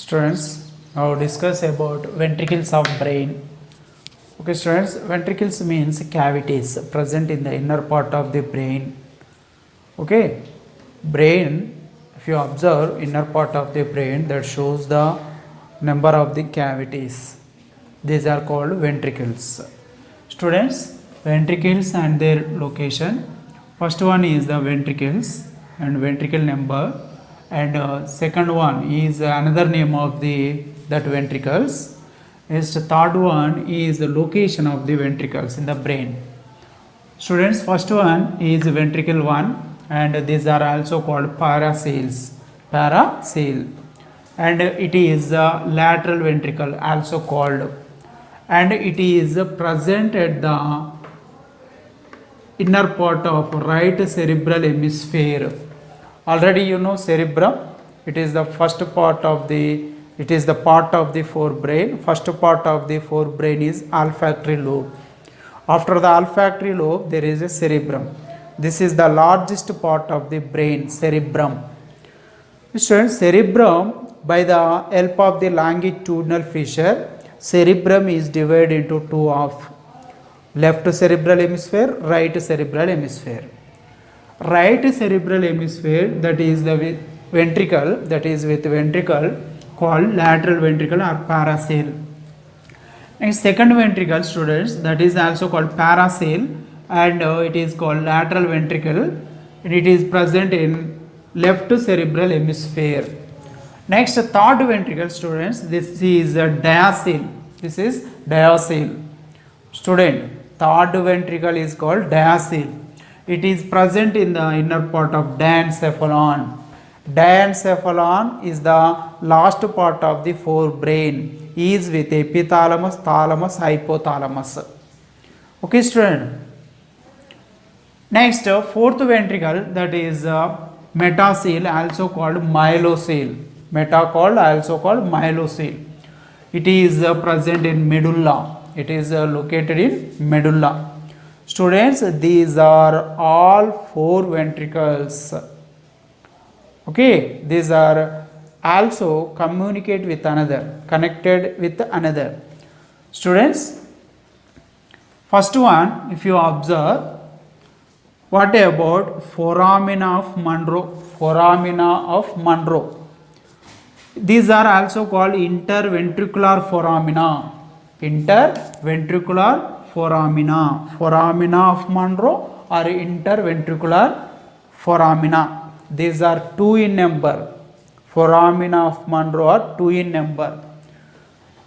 Students, now discuss about ventricles of brain. Okay, students, ventricles means cavities present in the inner part of the brain. Okay, brain, if you observe inner part of the brain, that shows the number of the cavities. These are called ventricles. Students, ventricles and their location. First one is the ventricles and ventricle number, and second one is another name of the that ventricles. Is the third one is the location of the ventricles in the brain. Students, first one is ventricle 1, and these are also called paracells. Paracell, and it is a lateral ventricle also called, and it is present at the inner part of right cerebral hemisphere. Already you know cerebrum, it is the part of the forebrain. First part of the forebrain is olfactory lobe. After the olfactory lobe there is a cerebrum. This is the largest part of the brain, cerebrum. Students, cerebrum, by the help of the longitudinal fissure, cerebrum is divided into two halves: left cerebral hemisphere, right cerebral hemisphere. Right cerebral hemisphere, that is the ventricle, that is with ventricle called lateral ventricle or paracell. And second ventricle, students, that is also called paracell, and it is called lateral ventricle, and it is present in left cerebral hemisphere. Next, third ventricle, students, this is a diaceal. This is diaceal. Student, third ventricle is called diaceal. It is present in the inner part of diencephalon. Diencephalon is the last part of the forebrain. Is with epithalamus, thalamus, hypothalamus. Okay, student. Next, fourth ventricle, that is metacell, also called myelocell. Also called myelocell. It is present in medulla. It is located in medulla. Students, these are all four ventricles. Okay, these are also communicate with another, connected with another. Students, first one, if you observe, what about foramina of Monro? Foramina of Monro. These are also called interventricular foramina. Interventricular foramina. Foramina of Monro or interventricular foramina. These are two in number. Foramina of Monro are two in number.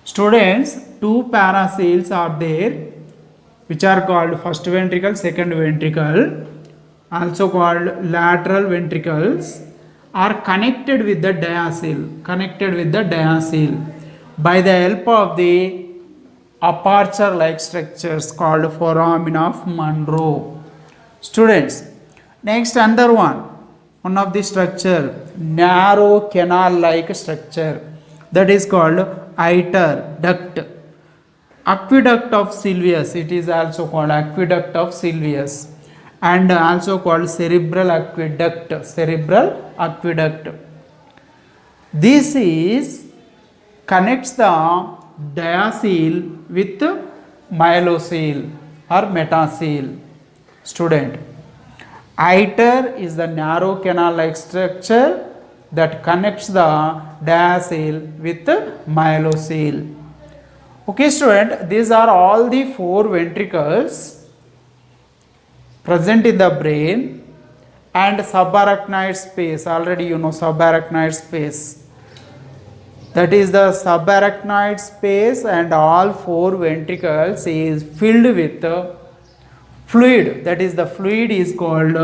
Students, two paracells are there, which are called first ventricle, second ventricle, also called lateral ventricles, are connected with the diaceal. By the help of the aperture like structures called foramina of Monro. Students, next another one of the structure, narrow canal like structure, that is called iter duct. Aqueduct of Sylvius, it is also called aqueduct of Sylvius, and also called cerebral aqueduct. This is connects the diaceal with myelocell or metacell. Student, iter is the narrow canal like structure that connects the diaceal with myelocell. Okay, student, these are all the four ventricles present in the brain, and subarachnoid space. Already you know subarachnoid space. That is the subarachnoid space, and all four ventricles is filled with fluid. That is, the fluid is called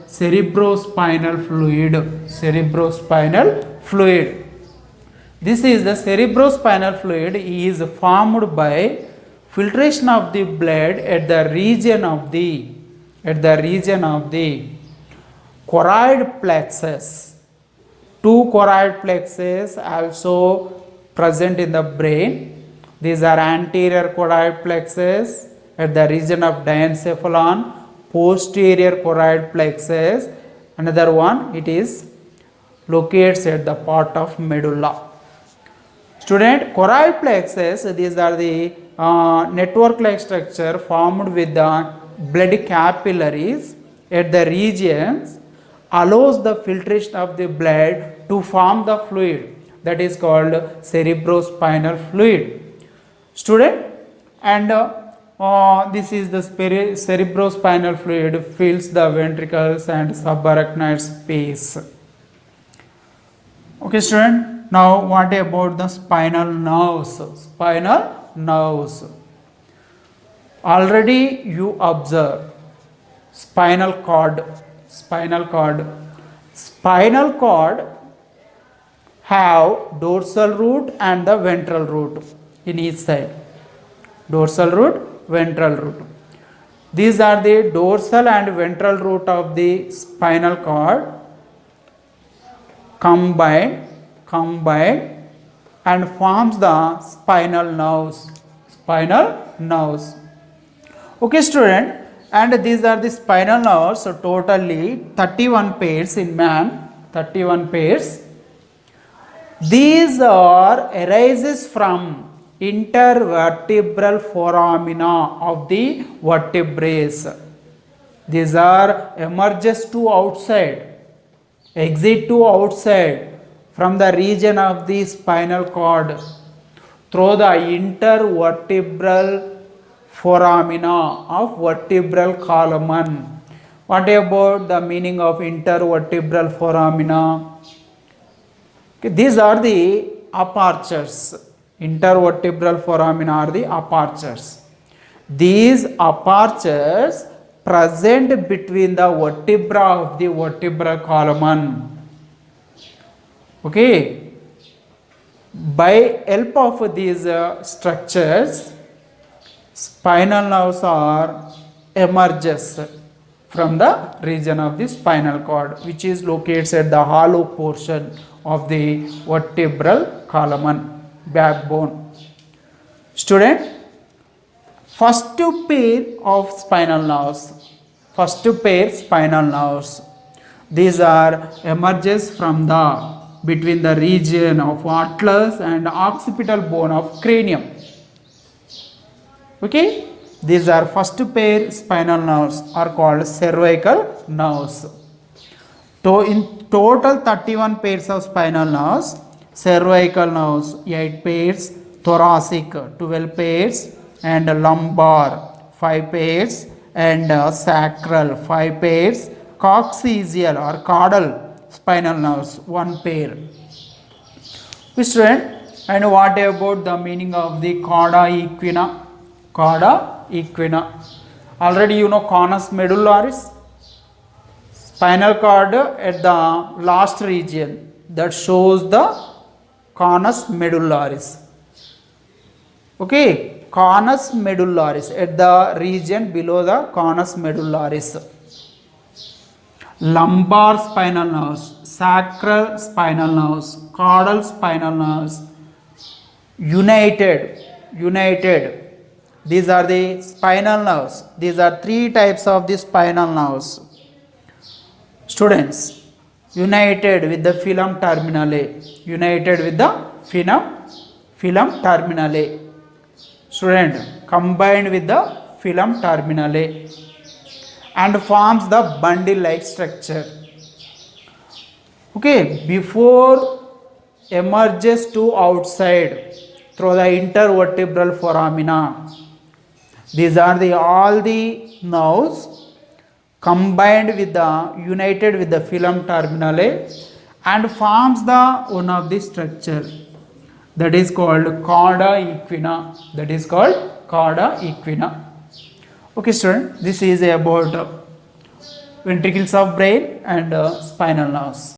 cerebrospinal fluid. This is the cerebrospinal fluid is formed by filtration of the blood at the region of the choroid plexus. Two choroid plexus also present in the brain. These are anterior choroid plexus at the region of diencephalon, posterior choroid plexus. Another one, it is locates at the part of medulla. Student, choroid plexus, these are the network like structure formed with the blood capillaries at the regions allows the filtration of the blood to form the fluid that is called cerebrospinal fluid. Student, and this is the cerebrospinal fluid fills the ventricles and subarachnoid space. Okay, student. Now, what about the spinal nerves? Spinal nerves. Already you observe spinal cord. Spinal cord. Spinal cord have dorsal root and the ventral root in each side. Dorsal root, ventral root. These are the dorsal and ventral root of the spinal cord combined and forms the spinal nerves. Spinal nerves. Okay, student, and these are the spinal nerves. So totally 31 pairs in man. 31 pairs. These are arises from intervertebral foramina of the vertebrae. These are emerges to outside, exit to outside from the region of the spinal cord through the intervertebral foramina of vertebral column. What about the meaning of intervertebral foramina? Okay, these are the apertures. Intervertebral foramina are the apertures. These apertures present between the vertebra of the vertebral column. Okay, by help of these structures, spinal nerves are emerges from the region of the spinal cord, which is located at the hollow portion of the vertebral column, backbone. Student, first pair of spinal nerves. First pair spinal nerves. These are emerges from the between the region of atlas and occipital bone of cranium. Okay, these are first pair spinal nerves are called cervical nerves. So in total 31 pairs of spinal nerves, cervical nerves 8 pairs, thoracic 12 pairs, and lumbar 5 pairs, and sacral 5 pairs, coccygeal or caudal spinal nerves 1 pair. Student, and what about the meaning of the cauda equina? Cauda equina. Already you know conus medullaris, spinal cord at the last region that shows the conus medullaris. Okay, conus medullaris at the region below the conus medullaris. Lumbar spinal nerves, sacral spinal nerves, caudal spinal nerves, united. These are the spinal nerves. These are 3 types of the spinal nerves. Students, united with the filum terminale. United with the filum terminale. Student, combined with the filum terminale and forms the bundle like structure. Okay, before emerges to outside through the intervertebral foramina. These are the all the nerves combined with the united with the filum terminale and forms the one of the structure that is called cauda equina. That is called cauda equina. Okay, student, this is about ventricles of brain and spinal nerves.